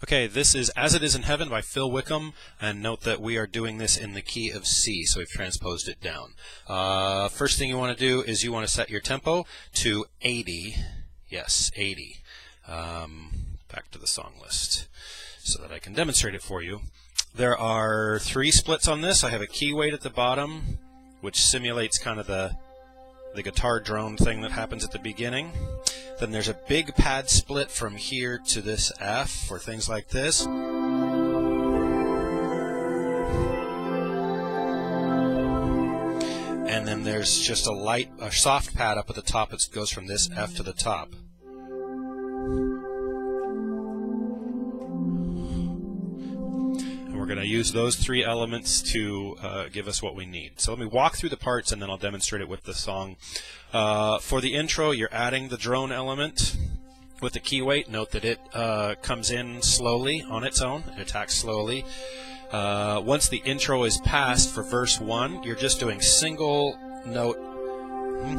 Okay, this is As It Is in Heaven by Phil Wickham, and note that we are doing this in the key of C, so we've transposed it down. First thing you want to do is you want to set your tempo to 80. Yes, 80. Back to the song list so that I can demonstrate it for you. There are 3 splits on this. I have a key weight at the bottom, which simulates kind of the guitar drone thing that happens at the beginning. Then there's a big pad split from here to this F for things like this. And then there's just a soft pad up at the top that goes from this F to the top. We're going to use those 3 elements to give us what we need. So let me walk through the parts and then I'll demonstrate it with the song. For the intro, you're adding the drone element with the key weight. Note that it comes in slowly on its own. It attacks slowly. Once the intro is passed for verse 1, you're just doing single note. Be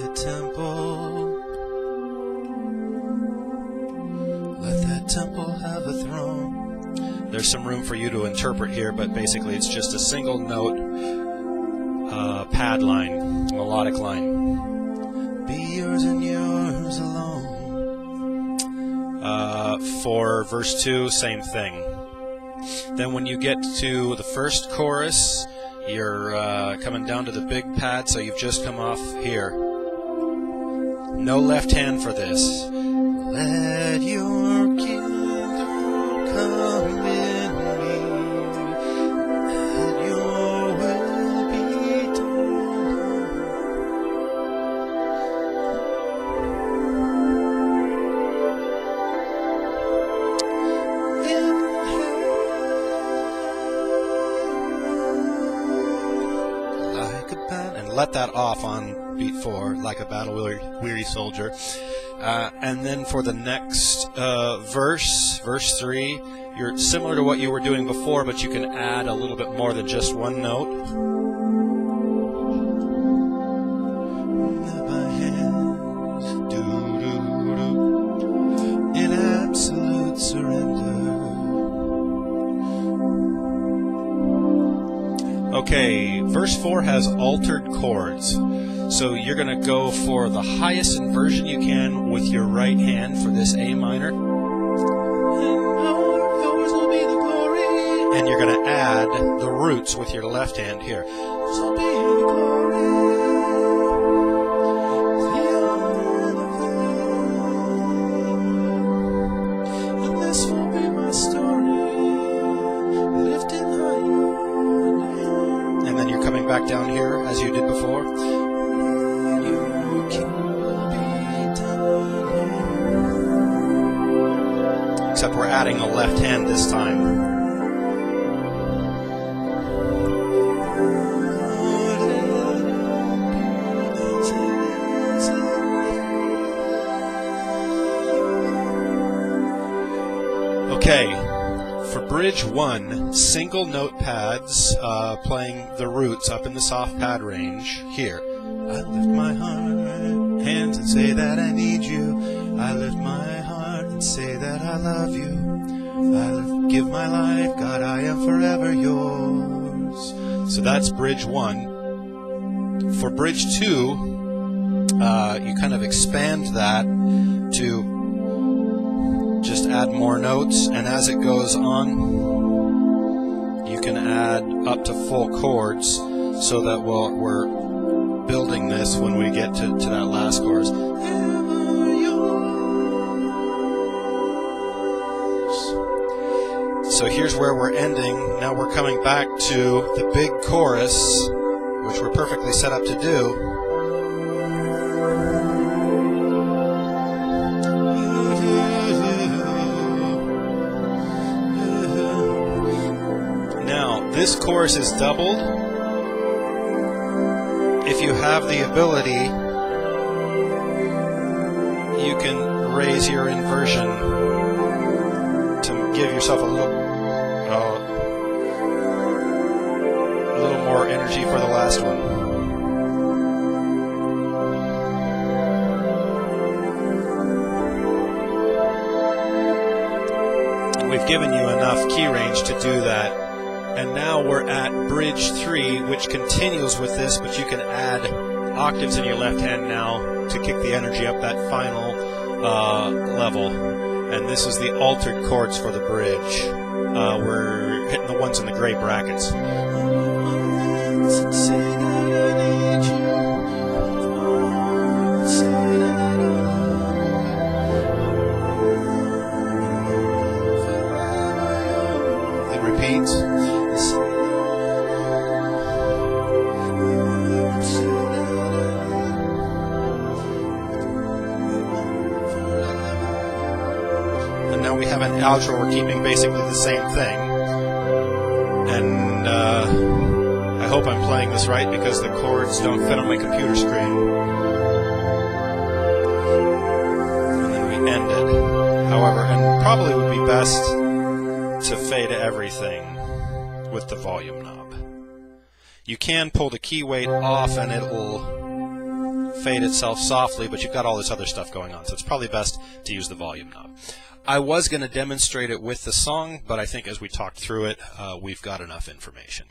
a temple. Let that temple have a throne. There's some room for you to interpret here, but basically it's just a single note pad line, melodic line. Be yours and yours alone. For verse 2, same thing. Then when you get to the first chorus, you're coming down to the big pad, so you've just come off here. No left hand for this. Let your kingdom come in me, let your will be done. In heaven, like a bat, and let that off on beat 4, like a battle-weary soldier. And then for the next verse 3, you're similar to what you were doing before, but you can add a little bit more than just one note. In absolute surrender. Okay, verse 4 has altered chords. So you're going to go for the highest inversion you can with your right hand for this A minor. And you're going to add the roots with your left hand here. And this will be my story, lifted higher. And then you're coming back down here as you did before. Except we're adding the left hand this time. Okay, for bridge 1, single note pads playing the roots up in the soft pad range here. I lift my hands and say that I need you. I lift my heart and say that I love you. Give my life, God, I am forever yours. So that's bridge 1. For bridge 2, you kind of expand that to just add more notes, and as it goes on, you can add up to full chords so that we're building this when we get to that last chorus. So here's where we're ending. Now we're coming back to the big chorus, which we're perfectly set up to do. Now, this chorus is doubled. If you have the ability, you can raise your inversion to give yourself a little more energy for the last one. we've given you enough key range to do that. And now we're at bridge 3, which continues with this, but you can add octaves in your left hand now to kick the energy up that final level. And this is the altered chords for the bridge. We're hitting the ones in the gray brackets. It repeats. And now we have an outro. We're keeping basically the same thing. And I hope I'm playing this right because the chords don't fit on my computer screen. And then we end it. However, and probably would be best to fade everything with the volume knob. You can pull the key weight off and it'll fade itself softly, but you've got all this other stuff going on, so it's probably best to use the volume knob. I was going to demonstrate it with the song, but I think as we talked through it, we've got enough information.